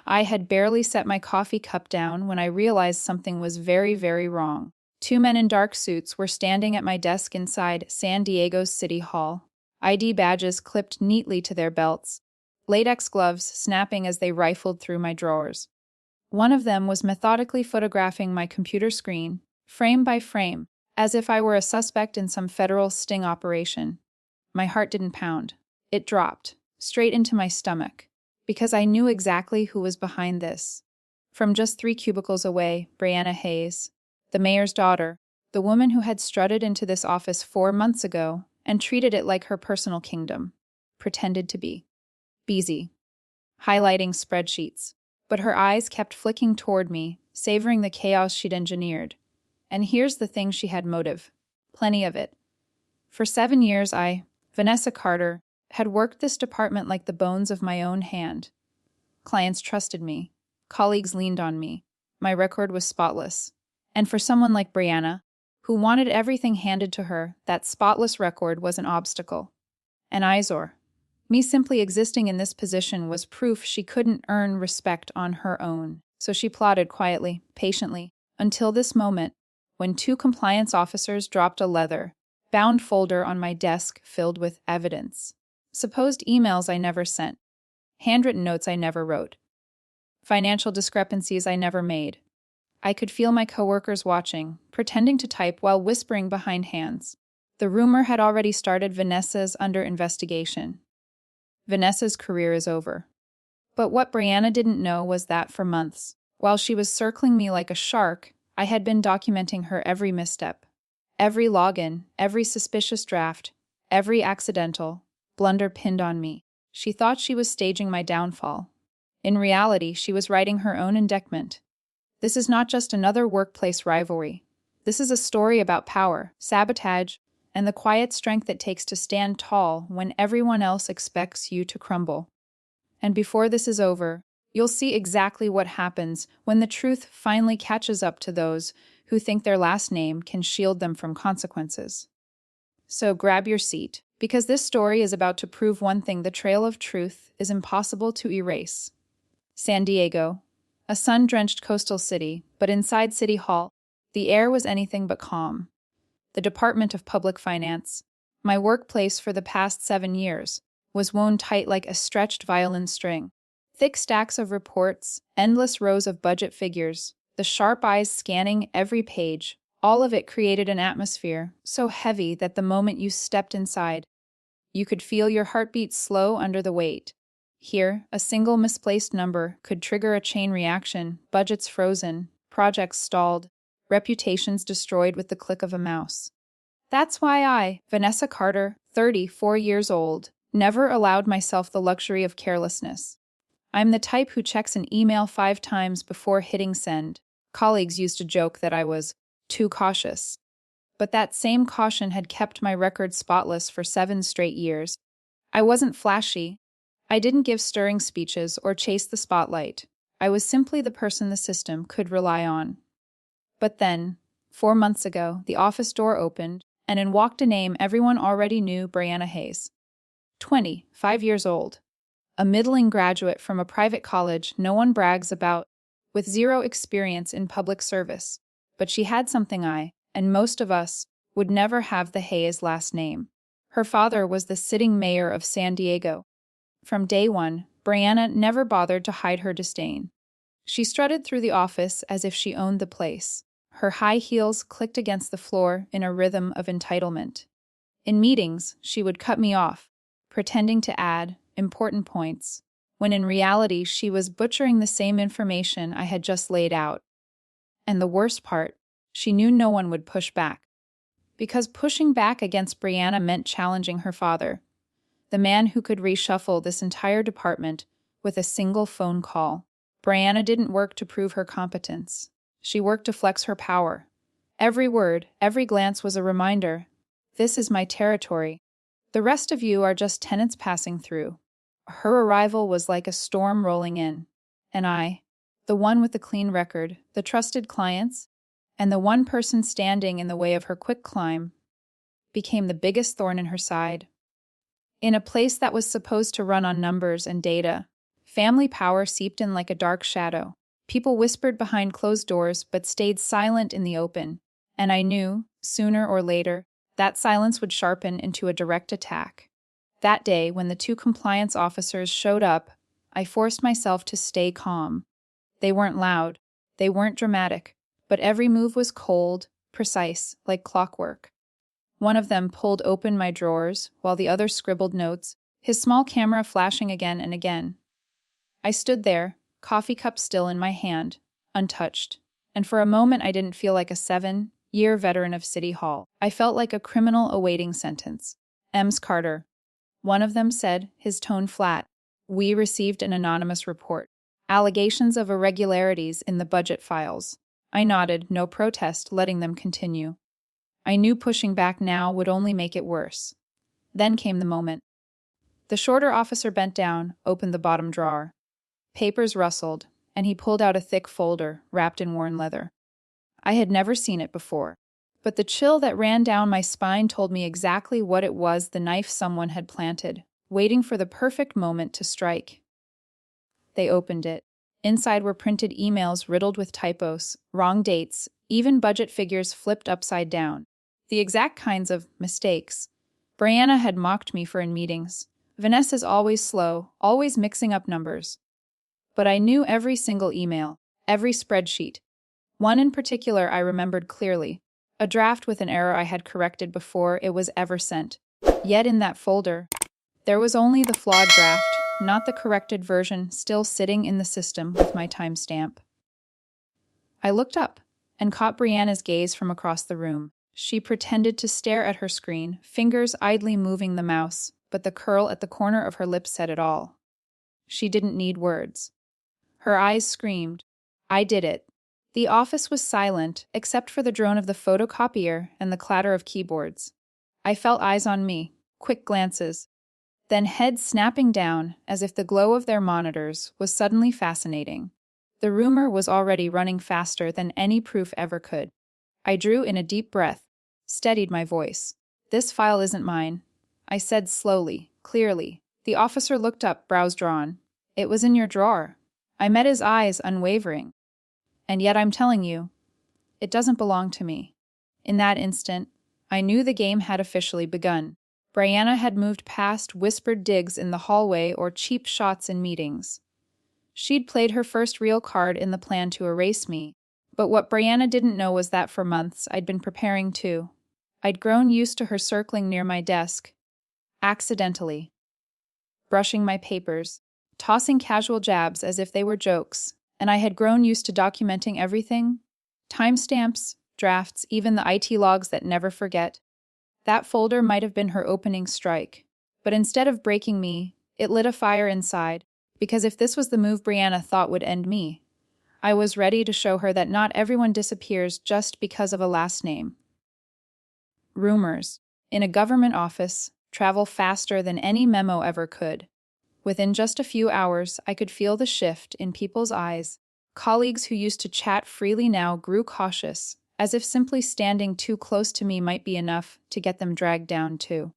I had barely set my coffee cup down when I realized something was very, very wrong. Two men in dark suits were standing at my desk inside San Diego's City Hall, ID badges clipped neatly to their belts, latex gloves snapping as they rifled through my drawers. One of them was methodically photographing my computer screen, frame by frame, as if I were a suspect in some federal sting operation. My heart didn't pound. It dropped, straight into my stomach, because I knew exactly who was behind this. From just 3 cubicles away, Brianna Hayes, the mayor's daughter, the woman who had strutted into this office 4 months ago and treated it like her personal kingdom, pretended to be busy, highlighting spreadsheets. But her eyes kept flicking toward me, savoring the chaos she'd engineered. And here's the thing: she had motive. Plenty of it. For 7 years Vanessa Carter, had worked this department like the bones of my own hand. Clients trusted me. Colleagues leaned on me. My record was spotless. And for someone like Brianna, who wanted everything handed to her, that spotless record was an obstacle. An eyesore. Me simply existing in this position was proof she couldn't earn respect on her own. So she plodded quietly, patiently, until this moment, when 2 compliance officers dropped a leather-bound folder on my desk filled with evidence. Supposed emails I never sent. Handwritten notes I never wrote. Financial discrepancies I never made. I could feel my coworkers watching, pretending to type while whispering behind hands. The rumor had already started: Vanessa's under investigation. Vanessa's career is over. But what Brianna didn't know was that for months, while she was circling me like a shark, I had been documenting her every misstep. Every login, every suspicious draft, every accidental blunder pinned on me. She thought she was staging my downfall. In reality, she was writing her own indictment. This is not just another workplace rivalry. This is a story about power, sabotage, and the quiet strength it takes to stand tall when everyone else expects you to crumble. And before this is over, you'll see exactly what happens when the truth finally catches up to those who think their last name can shield them from consequences. So grab your seat, because this story is about to prove one thing: the trail of truth is impossible to erase. San Diego, a sun-drenched coastal city, but inside City Hall, the air was anything but calm. The Department of Public Finance, my workplace for the past 7 years, was wound tight like a stretched violin string. Thick stacks of reports, endless rows of budget figures, the sharp eyes scanning every page, all of it created an atmosphere so heavy that the moment you stepped inside, you could feel your heartbeat slow under the weight. Here, a single misplaced number could trigger a chain reaction: budgets frozen, projects stalled, reputations destroyed with the click of a mouse. That's why Vanessa Carter, 34 years old, never allowed myself the luxury of carelessness. I'm the type who checks an email 5 times before hitting send. Colleagues used to joke that I was too cautious. But that same caution had kept my record spotless for 7 straight years. I wasn't flashy. I didn't give stirring speeches or chase the spotlight. I was simply the person the system could rely on. But then, 4 months ago, the office door opened, and in walked a name everyone already knew: Brianna Hayes. 25 years old. A middling graduate from a private college no one brags about, with 0 experience in public service. But she had something I, and most of us, would never have: the Hayes last name. Her father was the sitting mayor of San Diego. From day one, Brianna never bothered to hide her disdain. She strutted through the office as if she owned the place. Her high heels clicked against the floor in a rhythm of entitlement. In meetings, she would cut me off, pretending to add important points, when in reality she was butchering the same information I had just laid out. And the worst part, she knew no one would push back. Because pushing back against Brianna meant challenging her father, the man who could reshuffle this entire department with a single phone call. Brianna didn't work to prove her competence. She worked to flex her power. Every word, every glance was a reminder: this is my territory. The rest of you are just tenants passing through. Her arrival was like a storm rolling in. And I, the one with the clean record, the trusted clients, and the one person standing in the way of her quick climb, became the biggest thorn in her side. In a place that was supposed to run on numbers and data, Family power seeped in like a dark shadow. People whispered behind closed doors but stayed silent in the open. And I knew, sooner or later, that silence would sharpen into a direct attack. That day, when the two compliance officers showed up, I forced myself to stay calm. They weren't loud, they weren't dramatic, but every move was cold, precise, like clockwork. One of them pulled open my drawers, while the other scribbled notes, his small camera flashing again and again. I stood there, coffee cup still in my hand, untouched, and for a moment I didn't feel like a 7-year veteran of City Hall. I felt like a criminal awaiting sentence. Ems Carter. One of them said, his tone flat. We received an anonymous report. Allegations of irregularities in the budget files. I nodded, no protest, letting them continue. I knew pushing back now would only make it worse. Then came the moment. The shorter officer bent down, opened the bottom drawer. Papers rustled, and he pulled out a thick folder, wrapped in worn leather. I had never seen it before, but the chill that ran down my spine told me exactly what it was, the knife someone had planted, waiting for the perfect moment to strike. They opened it. Inside were printed emails riddled with typos, wrong dates, even budget figures flipped upside down. The exact kinds of mistakes Brianna had mocked me for in meetings. Vanessa's always slow, always mixing up numbers. But I knew every single email, every spreadsheet. One in particular I remembered clearly, a draft with an error I had corrected before it was ever sent. Yet in that folder, there was only the flawed draft, not the corrected version, still sitting in the system with my timestamp. I looked up and caught Brianna's gaze from across the room. She pretended to stare at her screen, fingers idly moving the mouse, but the curl at the corner of her lips said it all. She didn't need words. Her eyes screamed, I did it. The office was silent, except for the drone of the photocopier and the clatter of keyboards. I felt eyes on me, quick glances, then heads snapping down as if the glow of their monitors was suddenly fascinating. The rumor was already running faster than any proof ever could. I drew in a deep breath, steadied my voice. This file isn't mine, I said slowly, clearly. The officer looked up, brows drawn. It was in your drawer. I met his eyes, unwavering. And yet I'm telling you, it doesn't belong to me. In that instant, I knew the game had officially begun. Brianna had moved past whispered digs in the hallway or cheap shots in meetings. She'd played her first real card in the plan to erase me, but what Brianna didn't know was that for months I'd been preparing too. I'd grown used to her circling near my desk, accidentally, brushing my papers, tossing casual jabs as if they were jokes, and I had grown used to documenting everything, timestamps, drafts, even the IT logs that never forget. That folder might have been her opening strike, but instead of breaking me, it lit a fire inside, because if this was the move Brianna thought would end me, I was ready to show her that not everyone disappears just because of a last name. Rumors, in a government office, travel faster than any memo ever could. Within just a few hours, I could feel the shift in people's eyes. Colleagues who used to chat freely now grew cautious, as if simply standing too close to me might be enough to get them dragged down too.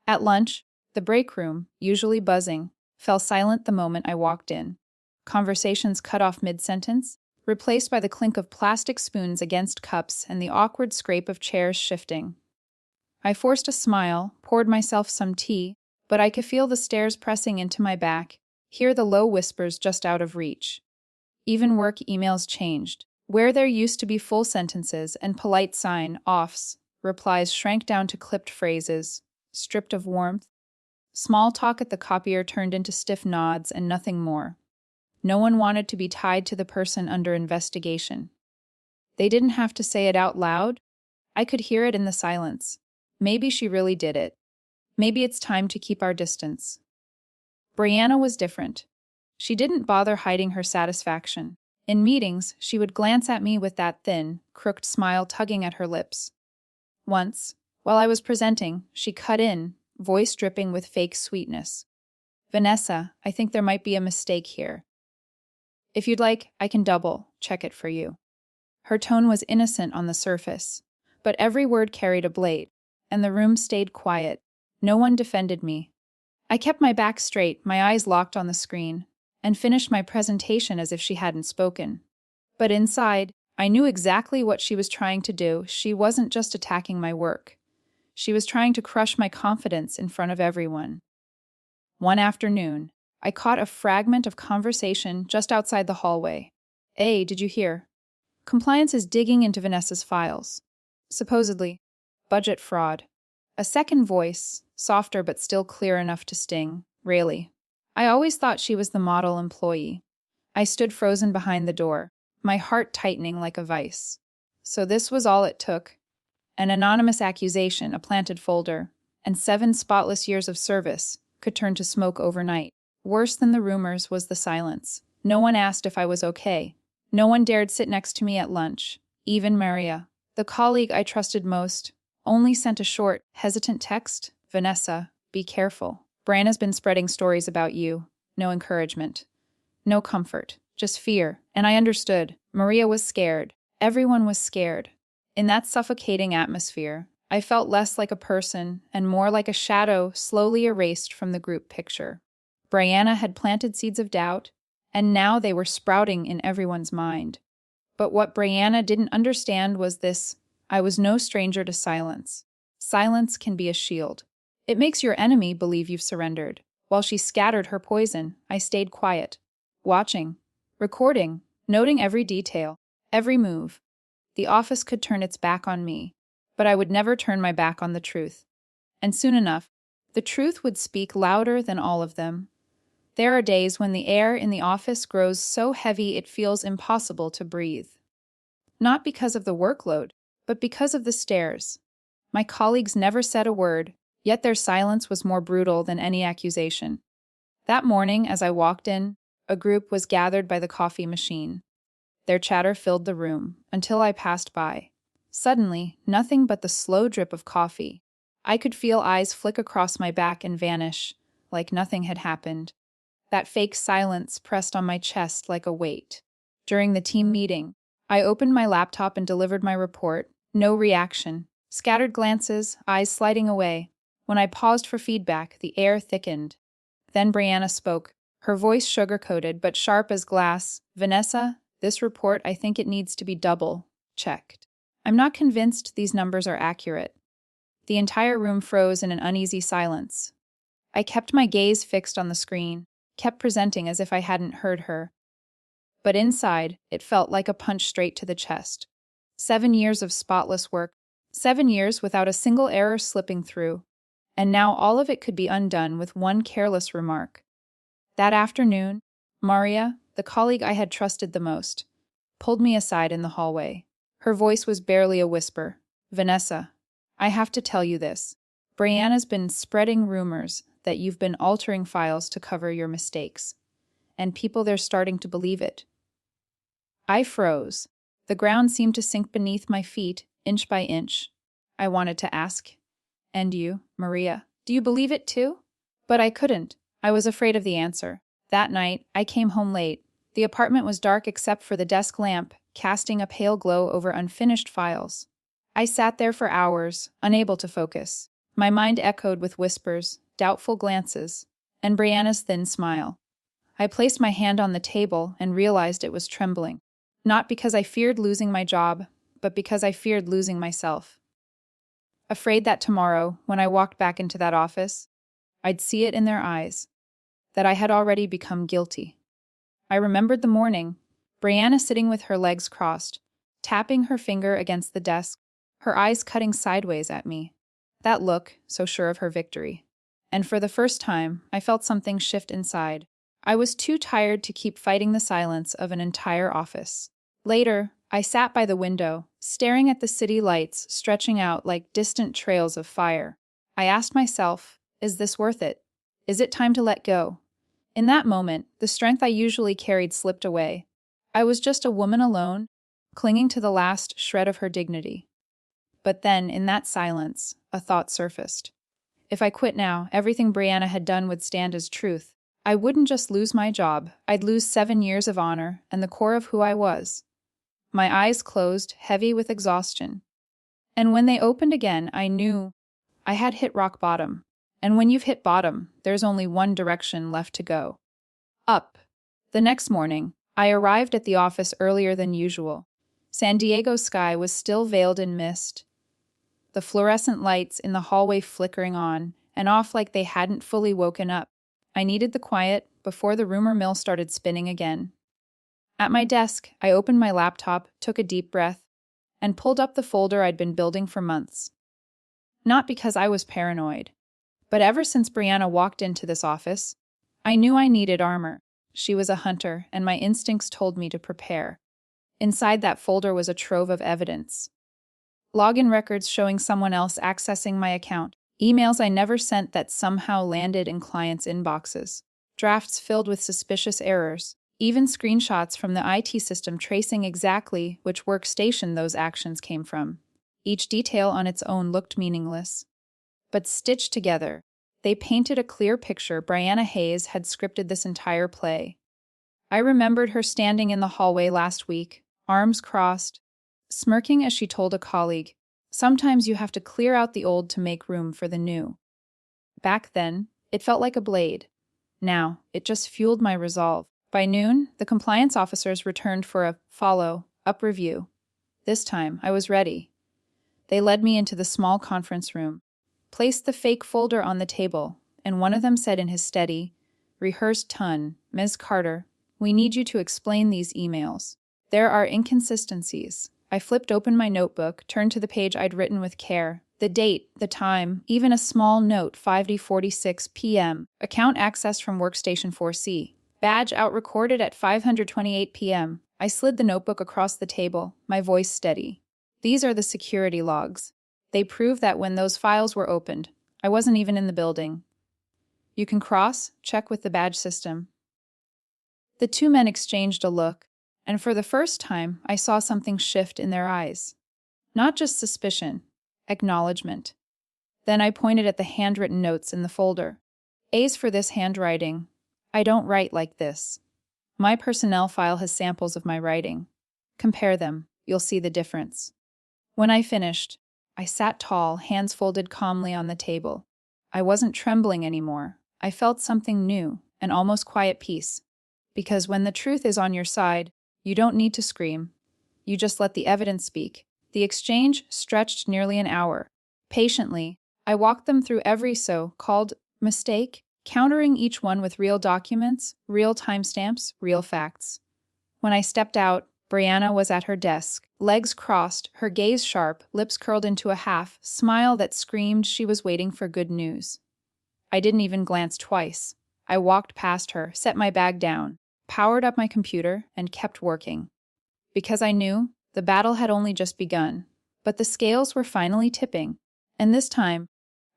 At lunch, the break room, usually buzzing, fell silent the moment I walked in. Conversations cut off mid-sentence, replaced by the clink of plastic spoons against cups and the awkward scrape of chairs shifting. I forced a smile, poured myself some tea, but I could feel the stares pressing into my back, hear the low whispers just out of reach. Even work emails changed. Where there used to be full sentences and polite sign-offs, replies shrank down to clipped phrases, stripped of warmth. Small talk at the copier turned into stiff nods and nothing more. No one wanted to be tied to the person under investigation. They didn't have to say it out loud. I could hear it in the silence. Maybe she really did it. Maybe it's time to keep our distance. Brianna was different. She didn't bother hiding her satisfaction. In meetings, she would glance at me with that thin, crooked smile tugging at her lips. Once, while I was presenting, she cut in, voice dripping with fake sweetness. Vanessa, I think there might be a mistake here. If you'd like, I can double-check it for you. Her tone was innocent on the surface, but every word carried a blade, and the room stayed quiet. No one defended me. I kept my back straight, my eyes locked on the screen, and finished my presentation as if she hadn't spoken. But inside, I knew exactly what she was trying to do. She wasn't just attacking my work. She was trying to crush my confidence in front of everyone. One afternoon, I caught a fragment of conversation just outside the hallway. "Hey, did you hear? Compliance is digging into Vanessa's files. Supposedly, budget fraud." A second voice, softer but still clear enough to sting. "Really? I always thought she was the model employee." I stood frozen behind the door, my heart tightening like a vice. So this was all it took. An anonymous accusation, a planted folder, and 7 spotless years of service could turn to smoke overnight. Worse than the rumors was the silence. No one asked if I was okay. No one dared sit next to me at lunch. Even Maria, the colleague I trusted most, only sent a short, hesitant text. "Vanessa, be careful. Brianna's been spreading stories about you." No encouragement. No comfort. Just fear. And I understood. Maria was scared. Everyone was scared. In that suffocating atmosphere, I felt less like a person and more like a shadow slowly erased from the group picture. Brianna had planted seeds of doubt, and now they were sprouting in everyone's mind. But what Brianna didn't understand was this: I was no stranger to silence. Silence can be a shield. It makes your enemy believe you've surrendered. While she scattered her poison, I stayed quiet, watching, recording, noting every detail, every move. The office could turn its back on me, but I would never turn my back on the truth. And soon enough, the truth would speak louder than all of them. There are days when the air in the office grows so heavy it feels impossible to breathe. Not because of the workload, but because of the stares. My colleagues never said a word, yet their silence was more brutal than any accusation. That morning, as I walked in, a group was gathered by the coffee machine. Their chatter filled the room, until I passed by. Suddenly, nothing but the slow drip of coffee. I could feel eyes flick across my back and vanish, like nothing had happened. That fake silence pressed on my chest like a weight. During the team meeting, I opened my laptop and delivered my report. No reaction. Scattered glances, eyes sliding away. When I paused for feedback, the air thickened. Then Brianna spoke, her voice sugar-coated but sharp as glass. "Vanessa, this report, I think it needs to be double-checked. I'm not convinced these numbers are accurate." The entire room froze in an uneasy silence. I kept my gaze fixed on the screen, kept presenting as if I hadn't heard her. But inside, it felt like a punch straight to the chest. 7 years of spotless work, 7 years without a single error slipping through, and now all of it could be undone with one careless remark. That afternoon, Maria, the colleague I had trusted the most, pulled me aside in the hallway. Her voice was barely a whisper. "Vanessa, I have to tell you this. Brianna's been spreading rumors that you've been altering files to cover your mistakes, and people they're starting to believe it." I froze. The ground seemed to sink beneath my feet, inch by inch. I wanted to ask, "And you, Maria, do you believe it too?" But I couldn't. I was afraid of the answer. That night, I came home late. The apartment was dark except for the desk lamp, casting a pale glow over unfinished files. I sat there for hours, unable to focus. My mind echoed with whispers, doubtful glances, and Brianna's thin smile. I placed my hand on the table and realized it was trembling. Not because I feared losing my job, but because I feared losing myself. Afraid that tomorrow, when I walked back into that office, I'd see it in their eyes, that I had already become guilty. I remembered the morning, Brianna sitting with her legs crossed, tapping her finger against the desk, her eyes cutting sideways at me. That look, so sure of her victory. And for the first time, I felt something shift inside. I was too tired to keep fighting the silence of an entire office. Later, I sat by the window, staring at the city lights stretching out like distant trails of fire. I asked myself, is this worth it? Is it time to let go? In that moment, the strength I usually carried slipped away. I was just a woman alone, clinging to the last shred of her dignity. But then, in that silence, a thought surfaced. If I quit now, everything Brianna had done would stand as truth. I wouldn't just lose my job, I'd lose 7 years of honor and the core of who I was. My eyes closed, heavy with exhaustion. And when they opened again, I knew I had hit rock bottom. And when you've hit bottom, there's only one direction left to go. Up. The next morning, I arrived at the office earlier than usual. San Diego's sky was still veiled in mist, the fluorescent lights in the hallway flickering on and off like they hadn't fully woken up. I needed the quiet before the rumor mill started spinning again. At my desk, I opened my laptop, took a deep breath, and pulled up the folder I'd been building for months. Not because I was paranoid, but ever since Brianna walked into this office, I knew I needed armor. She was a hunter, and my instincts told me to prepare. Inside that folder was a trove of evidence. Login records showing someone else accessing my account, emails I never sent that somehow landed in clients' inboxes, drafts filled with suspicious errors, even screenshots from the IT system tracing exactly which workstation those actions came from. Each detail on its own looked meaningless. But stitched together, they painted a clear picture. Brianna Hayes had scripted this entire play. I remembered her standing in the hallway last week, arms crossed, smirking as she told a colleague, "Sometimes you have to clear out the old to make room for the new." Back then, it felt like a blade. Now, it just fueled my resolve. By noon, the compliance officers returned for a follow-up review. This time, I was ready. They led me into the small conference room, placed the fake folder on the table, and one of them said in his steady, rehearsed tone, "Ms. Carter, we need you to explain these emails. There are inconsistencies." I flipped open my notebook, turned to the page I'd written with care. The date, the time, even a small note, 5:46 p.m. Account accessed from workstation 4C. Badge out recorded at 5:28 p.m. I slid the notebook across the table, my voice steady. These are the security logs. They prove that when those files were opened, I wasn't even in the building. You can cross-check with the badge system. The two men exchanged a look, and for the first time, I saw something shift in their eyes. Not just suspicion, acknowledgement. Then I pointed at the handwritten notes in the folder. A's for this handwriting. I don't write like this. My personnel file has samples of my writing. Compare them, you'll see the difference. When I finished, I sat tall, hands folded calmly on the table. I wasn't trembling anymore. I felt something new, an almost quiet peace. Because when the truth is on your side, you don't need to scream. You just let the evidence speak. The exchange stretched nearly an hour. Patiently, I walked them through every so-called mistake, countering each one with real documents, real timestamps, real facts. When I stepped out, Brianna was at her desk, legs crossed, her gaze sharp, lips curled into a half smile that screamed she was waiting for good news. I didn't even glance twice. I walked past her, set my bag down, powered up my computer, and kept working. Because I knew the battle had only just begun, but the scales were finally tipping, and this time,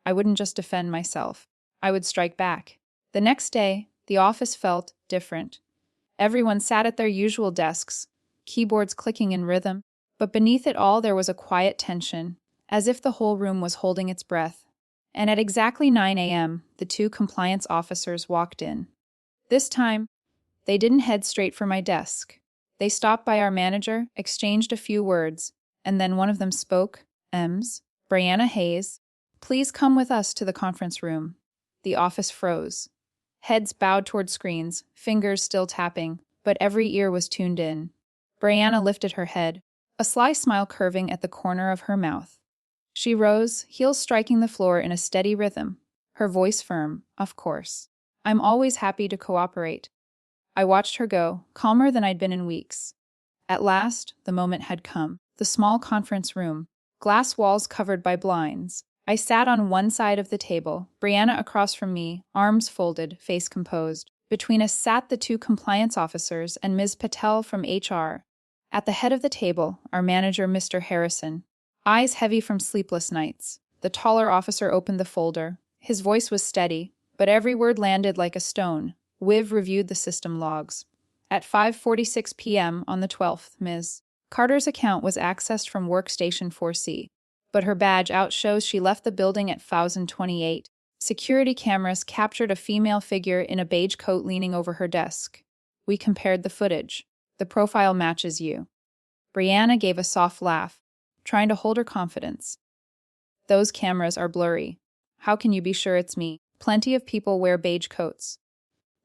I wouldn't just defend myself. I would strike back. The next day, the office felt different. Everyone sat at their usual desks, keyboards clicking in rhythm, but beneath it all there was a quiet tension, as if the whole room was holding its breath. And at exactly 9 a.m., the two compliance officers walked in. This time, they didn't head straight for my desk. They stopped by our manager, exchanged a few words, and then one of them spoke, "Ems, Brianna Hayes, please come with us to the conference room." The office froze. Heads bowed toward screens, fingers still tapping, but every ear was tuned in. Brianna lifted her head, a sly smile curving at the corner of her mouth. She rose, heels striking the floor in a steady rhythm, her voice firm, "Of course. I'm always happy to cooperate." I watched her go, calmer than I'd been in weeks. At last, the moment had come. The small conference room, glass walls covered by blinds. I sat on one side of the table, Brianna across from me, arms folded, face composed. Between us sat the two compliance officers and Ms. Patel from HR. At the head of the table, our manager, Mr. Harrison, eyes heavy from sleepless nights. The taller officer opened the folder. His voice was steady, but every word landed like a stone. Wiv reviewed the system logs. At 5:46 p.m. on the 12th, Ms. Carter's account was accessed from workstation 4C, but her badge out shows she left the building at 1028. Security cameras captured a female figure in a beige coat leaning over her desk. We compared the footage. The profile matches you. Brianna gave a soft laugh, trying to hold her confidence. Those cameras are blurry. How can you be sure it's me? Plenty of people wear beige coats.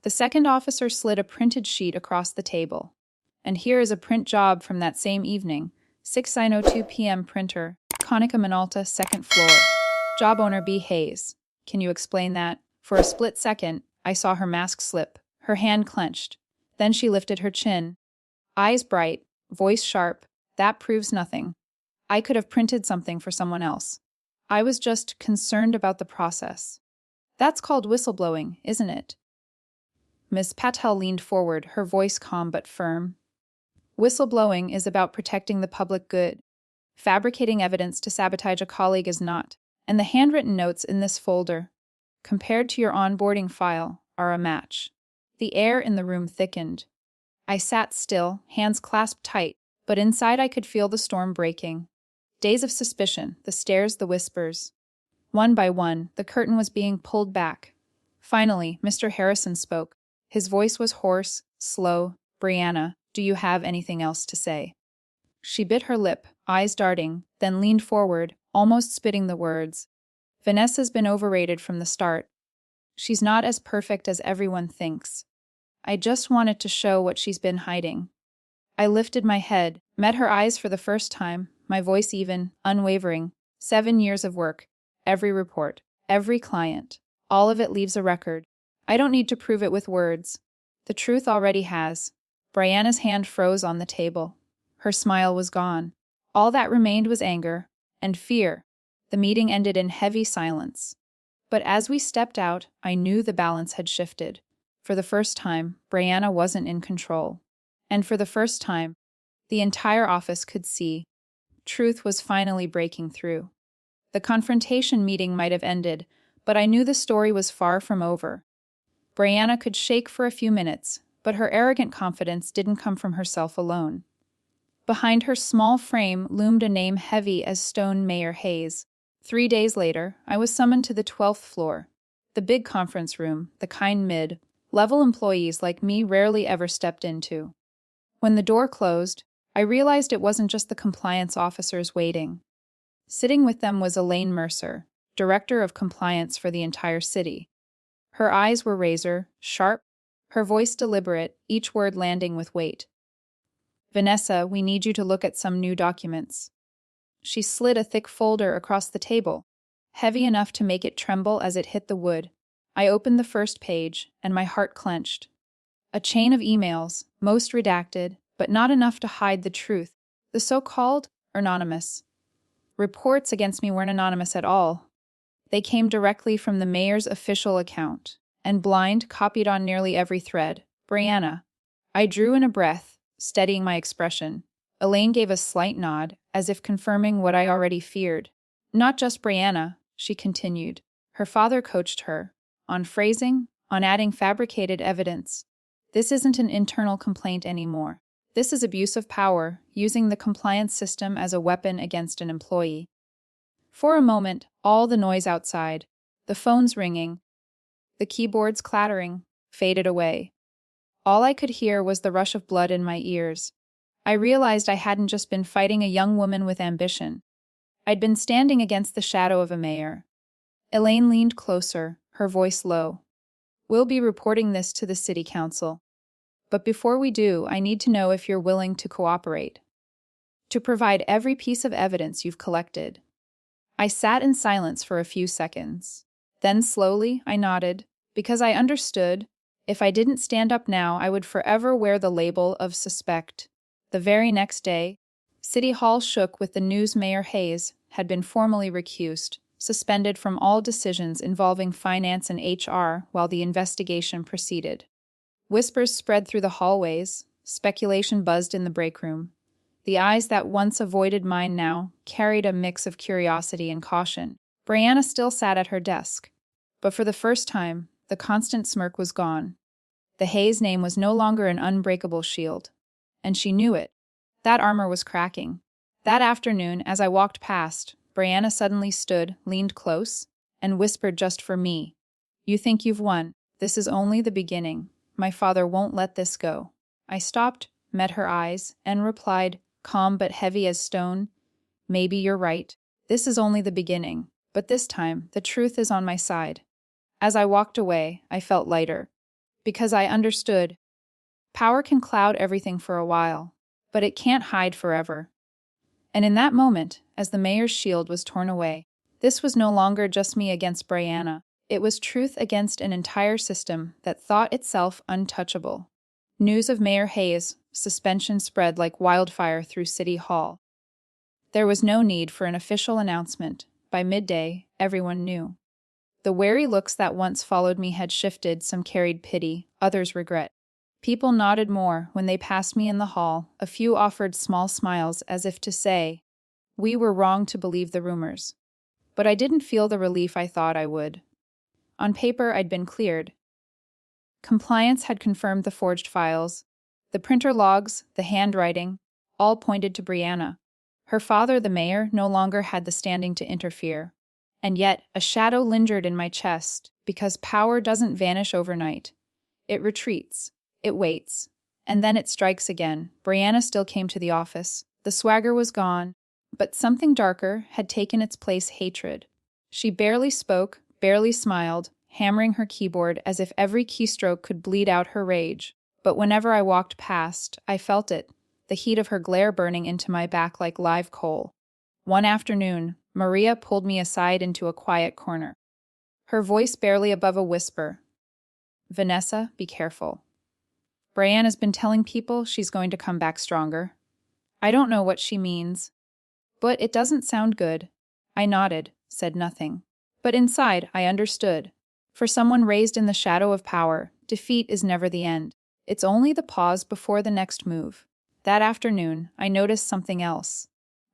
The second officer slid a printed sheet across the table. And here is a print job from that same evening. 6:02 p.m. printer, Konica Minolta, second floor. Job owner B. Hayes. Can you explain that? For a split second, I saw her mask slip, her hand clenched. Then she lifted her chin. Eyes bright, voice sharp. That proves nothing. I could have printed something for someone else. I was just concerned about the process. That's called whistleblowing, isn't it? Miss Patel leaned forward, her voice calm but firm. Whistleblowing is about protecting the public good. Fabricating evidence to sabotage a colleague is not. And the handwritten notes in this folder, compared to your onboarding file, are a match. The air in the room thickened. I sat still, hands clasped tight, but inside I could feel the storm breaking. Days of suspicion, the stares, the whispers. One by one, the curtain was being pulled back. Finally, Mr. Harrison spoke. His voice was hoarse, slow. Brianna, do you have anything else to say? She bit her lip, eyes darting, then leaned forward, almost spitting the words. Vanessa's been overrated from the start. She's not as perfect as everyone thinks. I just wanted to show what she's been hiding. I lifted my head, met her eyes for the first time, my voice even, unwavering. 7 years of work. Every report. Every client. All of it leaves a record. I don't need to prove it with words. The truth already has. Brianna's hand froze on the table. Her smile was gone. All that remained was anger and fear. The meeting ended in heavy silence. But as we stepped out, I knew the balance had shifted. For the first time, Brianna wasn't in control. And for the first time, the entire office could see. Truth was finally breaking through. The confrontation meeting might have ended, but I knew the story was far from over. Brianna could shake for a few minutes, but her arrogant confidence didn't come from herself alone. Behind her small frame loomed a name heavy as stone, Mayor Hayes. 3 days later, I was summoned to the 12th floor. The big conference room, the kind mid-level employees like me rarely ever stepped into. When the door closed, I realized it wasn't just the compliance officers waiting. Sitting with them was Elaine Mercer, Director of Compliance for the entire city. Her eyes were razor, sharp, her voice deliberate, each word landing with weight. Vanessa, we need you to look at some new documents. She slid a thick folder across the table, heavy enough to make it tremble as it hit the wood. I opened the first page, and my heart clenched. A chain of emails, most redacted, but not enough to hide the truth. The so-called anonymous. Reports against me weren't anonymous at all. They came directly from the mayor's official account, and blind copied on nearly every thread. Brianna. I drew in a breath, steadying my expression. Elaine gave a slight nod, as if confirming what I already feared. Not just Brianna, she continued. Her father coached her. On phrasing, on adding fabricated evidence. This isn't an internal complaint anymore. This is abuse of power, using the compliance system as a weapon against an employee. For a moment, all the noise outside, the phones ringing, the keyboards clattering, faded away. All I could hear was the rush of blood in my ears. I realized I hadn't just been fighting a young woman with ambition. I'd been standing against the shadow of a mayor. Elaine leaned closer, her voice low. We'll be reporting this to the city council. But before we do, I need to know if you're willing to cooperate. To provide every piece of evidence you've collected. I sat in silence for a few seconds. Then slowly, I nodded, because I understood, if I didn't stand up now, I would forever wear the label of suspect. The very next day, City Hall shook with the news Mayor Hayes had been formally recused, suspended from all decisions involving finance and HR while the investigation proceeded. Whispers spread through the hallways, speculation buzzed in the break room. The eyes that once avoided mine now carried a mix of curiosity and caution. Brianna still sat at her desk. But for the first time, the constant smirk was gone. The Hayes name was no longer an unbreakable shield. And she knew it. That armor was cracking. That afternoon, as I walked past, Brianna suddenly stood, leaned close, and whispered just for me, "You think you've won. This is only the beginning. My father won't let this go." I stopped, met her eyes, and replied, calm but heavy as stone, "Maybe you're right. This is only the beginning. But this time, the truth is on my side." As I walked away, I felt lighter. Because I understood. Power can cloud everything for a while, but it can't hide forever. And in that moment, as the mayor's shield was torn away, this was no longer just me against Brianna. It was truth against an entire system that thought itself untouchable. News of Mayor Hayes' suspension spread like wildfire through City Hall. There was no need for an official announcement. By midday, everyone knew. The wary looks that once followed me had shifted, some carried pity, others regret. People nodded more when they passed me in the hall, a few offered small smiles as if to say, "We were wrong to believe the rumors." But I didn't feel the relief I thought I would. On paper, I'd been cleared. Compliance had confirmed the forged files. The printer logs, the handwriting, all pointed to Brianna. Her father, the mayor, no longer had the standing to interfere. And yet, a shadow lingered in my chest, because power doesn't vanish overnight. It retreats. It waits. And then it strikes again. Brianna still came to the office. The swagger was gone, but something darker had taken its place: hatred. She barely spoke, barely smiled, hammering her keyboard as if every keystroke could bleed out her rage. But whenever I walked past, I felt it, the heat of her glare burning into my back like live coal. One afternoon, Maria pulled me aside into a quiet corner. Her voice barely above a whisper. "Vanessa, be careful. Brianna's been telling people she's going to come back stronger. I don't know what she means, but it doesn't sound good." I nodded, said nothing. But inside, I understood. For someone raised in the shadow of power, defeat is never the end. It's only the pause before the next move. That afternoon, I noticed something else.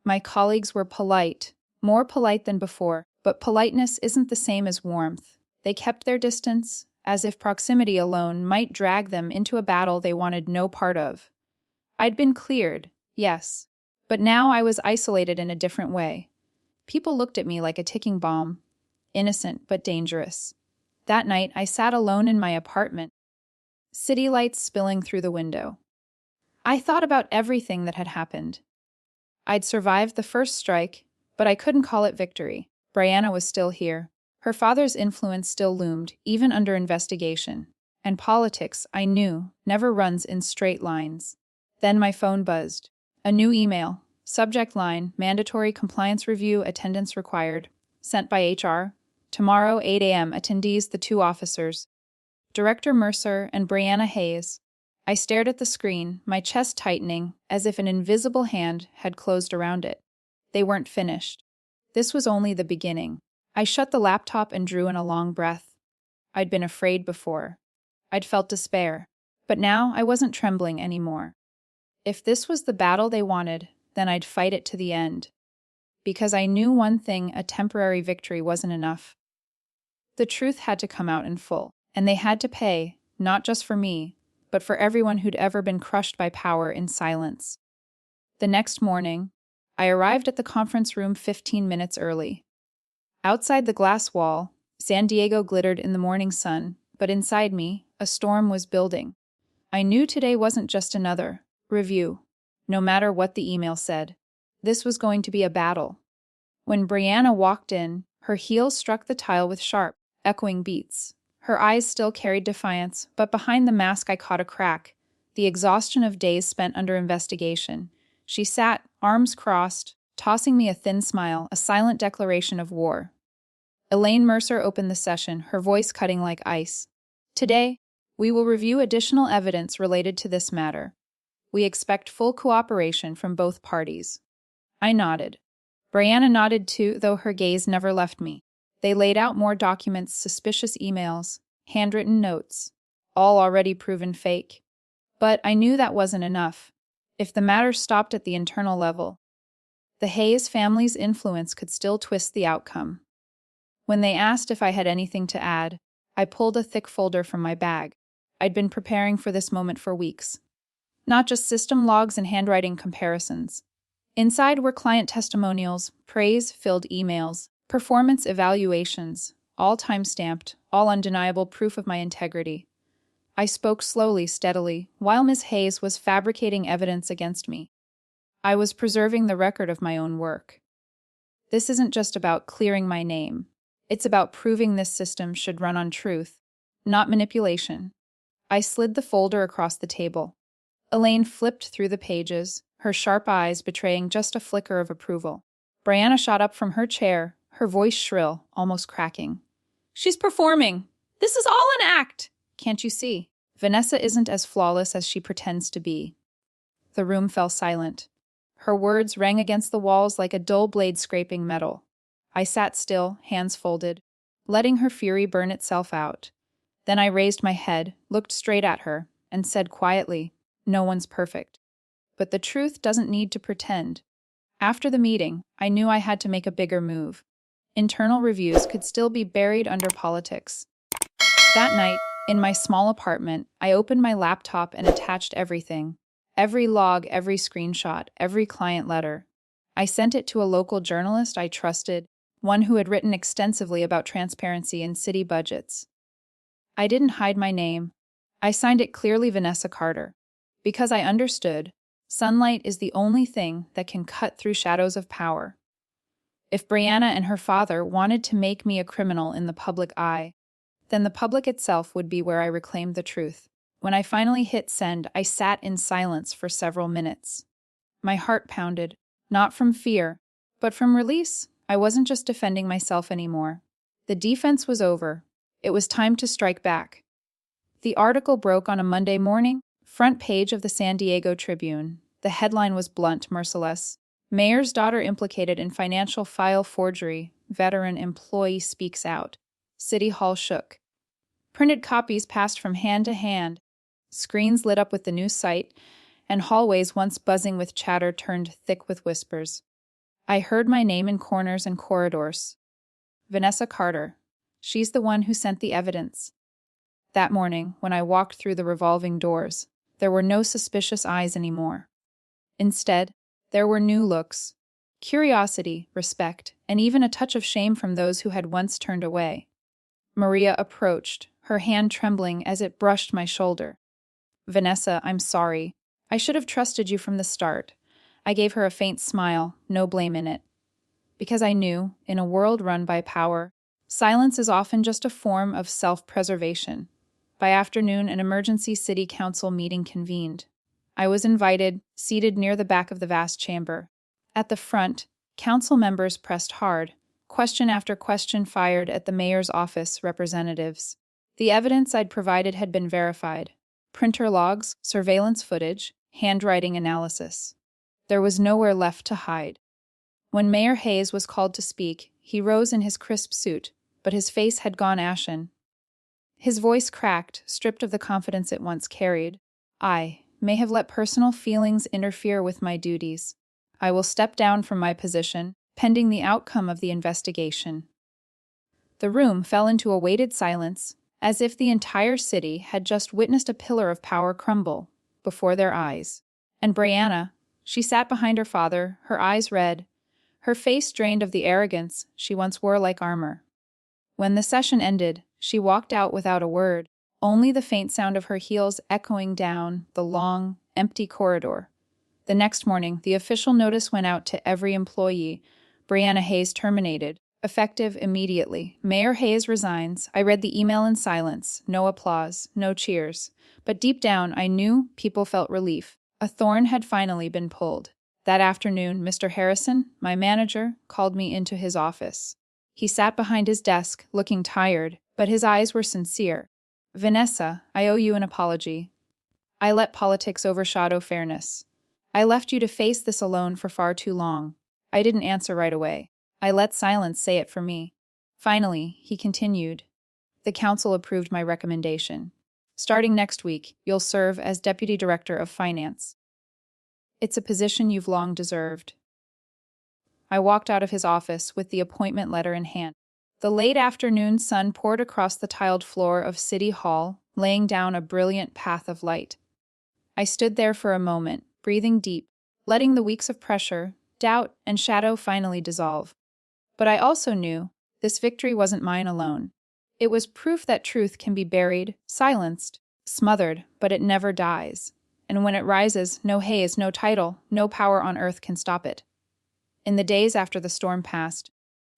My colleagues were polite, more polite than before, but politeness isn't the same as warmth. They kept their distance, as if proximity alone might drag them into a battle they wanted no part of. I'd been cleared, yes, but now I was isolated in a different way. People looked at me like a ticking bomb, innocent but dangerous. That night, I sat alone in my apartment, city lights spilling through the window. I thought about everything that had happened. I'd survived the first strike, but I couldn't call it victory. Brianna was still here. Her father's influence still loomed, even under investigation. And politics, I knew, never runs in straight lines. Then my phone buzzed. A new email. Subject line: mandatory compliance review, attendance required. Sent by HR. Tomorrow, 8 a.m., attendees the two officers. Director Mercer and Brianna Hayes. I stared at the screen, my chest tightening, as if an invisible hand had closed around it. They weren't finished. This was only the beginning. I shut the laptop and drew in a long breath. I'd been afraid before. I'd felt despair. But now I wasn't trembling anymore. If this was the battle they wanted, then I'd fight it to the end. Because I knew one thing: a temporary victory wasn't enough. The truth had to come out in full, and they had to pay, not just for me, but for everyone who'd ever been crushed by power in silence. The next morning, I arrived at the conference room 15 minutes early. Outside the glass wall, San Diego glittered in the morning sun, but inside me, a storm was building. I knew today wasn't just another review, no matter what the email said. This was going to be a battle. When Brianna walked in, her heels struck the tile with sharp, echoing beats. Her eyes still carried defiance, but behind the mask I caught a crack, the exhaustion of days spent under investigation. She sat, arms crossed, tossing me a thin smile, a silent declaration of war. Elaine Mercer opened the session, her voice cutting like ice. "Today, we will review additional evidence related to this matter. We expect full cooperation from both parties." I nodded. Brianna nodded too, though her gaze never left me. They laid out more documents, suspicious emails, handwritten notes, all already proven fake. But I knew that wasn't enough. If the matter stopped at the internal level, the Hayes family's influence could still twist the outcome. When they asked if I had anything to add, I pulled a thick folder from my bag. I'd been preparing for this moment for weeks. Not just system logs and handwriting comparisons. Inside were client testimonials, praise-filled emails, performance evaluations, all time-stamped, all undeniable proof of my integrity. I spoke slowly, steadily, while Miss Hayes was fabricating evidence against me. I was preserving the record of my own work. This isn't just about clearing my name. It's about proving this system should run on truth, not manipulation. I slid the folder across the table. Elaine flipped through the pages, her sharp eyes betraying just a flicker of approval. Brianna shot up from her chair, her voice shrill, almost cracking. She's performing! This is all an act! Can't you see? Vanessa isn't as flawless as she pretends to be. The room fell silent. Her words rang against the walls like a dull blade scraping metal. I sat still, hands folded, letting her fury burn itself out. Then I raised my head, looked straight at her, and said quietly, "No one's perfect. But the truth doesn't need to pretend." After the meeting, I knew I had to make a bigger move. Internal reviews could still be buried under politics. That night, in my small apartment, I opened my laptop and attached everything. Every log, every screenshot, every client letter. I sent it to a local journalist I trusted, one who had written extensively about transparency in city budgets. I didn't hide my name. I signed it clearly Vanessa Carter, because I understood sunlight is the only thing that can cut through shadows of power. If Brianna and her father wanted to make me a criminal in the public eye, then the public itself would be where I reclaimed the truth. When I finally hit send, I sat in silence for several minutes. My heart pounded, not from fear, but from release. I wasn't just defending myself anymore. The defense was over. It was time to strike back. The article broke on a Monday morning, front page of the San Diego Tribune. The headline was blunt, merciless. Mayor's daughter implicated in financial file forgery. Veteran employee speaks out. City Hall shook. Printed copies passed from hand to hand. Screens lit up with the new site, and hallways once buzzing with chatter turned thick with whispers. I heard my name in corners and corridors. Vanessa Carter. She's the one who sent the evidence. That morning, when I walked through the revolving doors, there were no suspicious eyes anymore. Instead, there were new looks. Curiosity, respect, and even a touch of shame from those who had once turned away. Maria approached, her hand trembling as it brushed my shoulder. "Vanessa, I'm sorry. I should have trusted you from the start." I gave her a faint smile, no blame in it. Because I knew, in a world run by power, silence is often just a form of self-preservation. By afternoon, an emergency city council meeting convened. I was invited, seated near the back of the vast chamber. At the front, council members pressed hard, question after question fired at the mayor's office representatives. The evidence I'd provided had been verified. Printer logs, surveillance footage, handwriting analysis. There was nowhere left to hide. When Mayor Hayes was called to speak, he rose in his crisp suit, but his face had gone ashen. His voice cracked, stripped of the confidence it once carried. "I may have let personal feelings interfere with my duties. I will step down from my position, pending the outcome of the investigation." The room fell into a weighted silence, as if the entire city had just witnessed a pillar of power crumble before their eyes. And Brianna, she sat behind her father, her eyes red, her face drained of the arrogance she once wore like armor. When the session ended, she walked out without a word, only the faint sound of her heels echoing down the long, empty corridor. The next morning, the official notice went out to every employee. Brianna Hayes terminated, effective immediately. Mayor Hayes resigns. I read the email in silence. No applause, no cheers. But deep down, I knew people felt relief. A thorn had finally been pulled. That afternoon, Mr. Harrison, my manager, called me into his office. He sat behind his desk, looking tired, but his eyes were sincere. "Vanessa, I owe you an apology. I let politics overshadow fairness. I left you to face this alone for far too long. I didn't answer right away. I let silence say it for me." Finally, he continued, "The council approved my recommendation. Starting next week, you'll serve as Deputy Director of Finance. It's a position you've long deserved." I walked out of his office with the appointment letter in hand. The late afternoon sun poured across the tiled floor of City Hall, laying down a brilliant path of light. I stood there for a moment, breathing deep, letting the weeks of pressure, doubt, and shadow finally dissolve. But I also knew this victory wasn't mine alone. It was proof that truth can be buried, silenced, smothered, but it never dies. And when it rises, no haze, no title, no power on earth can stop it. In the days after the storm passed,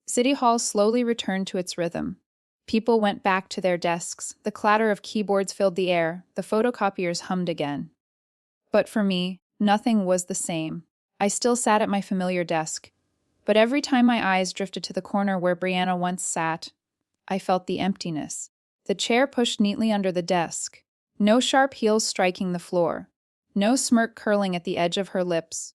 City Hall slowly returned to its rhythm. People went back to their desks. The clatter of keyboards filled the air. The photocopiers hummed again. But for me, nothing was the same. I still sat at my familiar desk. But every time my eyes drifted to the corner where Brianna once sat, I felt the emptiness. The chair pushed neatly under the desk. No sharp heels striking the floor. No smirk curling at the edge of her lips.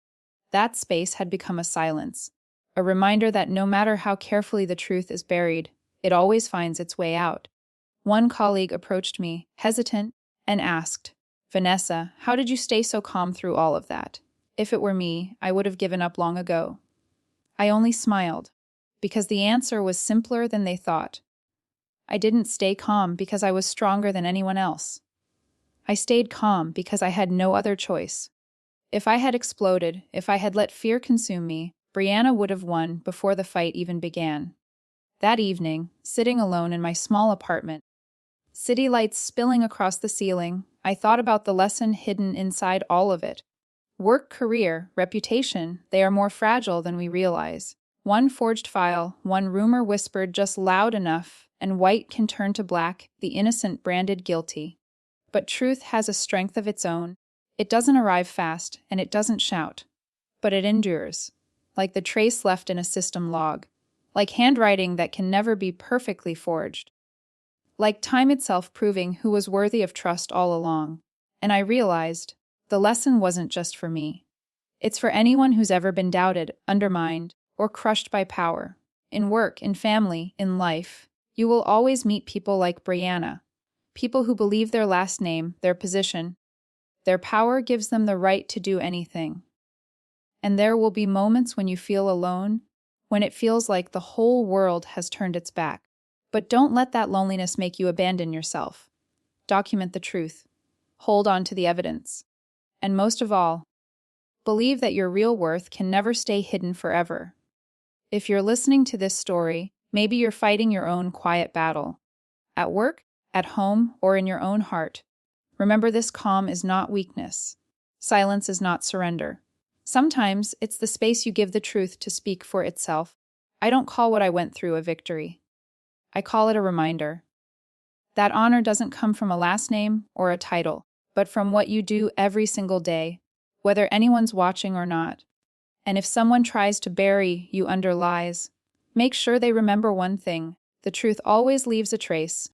That space had become a silence. A reminder that no matter how carefully the truth is buried, it always finds its way out. One colleague approached me, hesitant, and asked, "Vanessa, how did you stay so calm through all of that? If it were me, I would have given up long ago." I only smiled, because the answer was simpler than they thought. I didn't stay calm because I was stronger than anyone else. I stayed calm because I had no other choice. If I had exploded, if I had let fear consume me, Brianna would have won before the fight even began. That evening, sitting alone in my small apartment, city lights spilling across the ceiling, I thought about the lesson hidden inside all of it. Work, career, reputation, they are more fragile than we realize. One forged file, one rumor whispered just loud enough, and white can turn to black, the innocent branded guilty. But truth has a strength of its own. It doesn't arrive fast, and it doesn't shout. But it endures, like the trace left in a system log, like handwriting that can never be perfectly forged, like time itself proving who was worthy of trust all along. And I realized, the lesson wasn't just for me. It's for anyone who's ever been doubted, undermined, or crushed by power. In work, in family, in life, you will always meet people like Brianna, people who believe their last name, their position, their power gives them the right to do anything. And there will be moments when you feel alone, when it feels like the whole world has turned its back. But don't let that loneliness make you abandon yourself. Document the truth. Hold on to the evidence. And most of all, believe that your real worth can never stay hidden forever. If you're listening to this story, maybe you're fighting your own quiet battle. At work, at home, or in your own heart. Remember, this calm is not weakness. Silence is not surrender. Sometimes it's the space you give the truth to speak for itself. I don't call what I went through a victory. I call it a reminder. That honor doesn't come from a last name or a title, but from what you do every single day, whether anyone's watching or not. And if someone tries to bury you under lies, make sure they remember one thing: the truth always leaves a trace,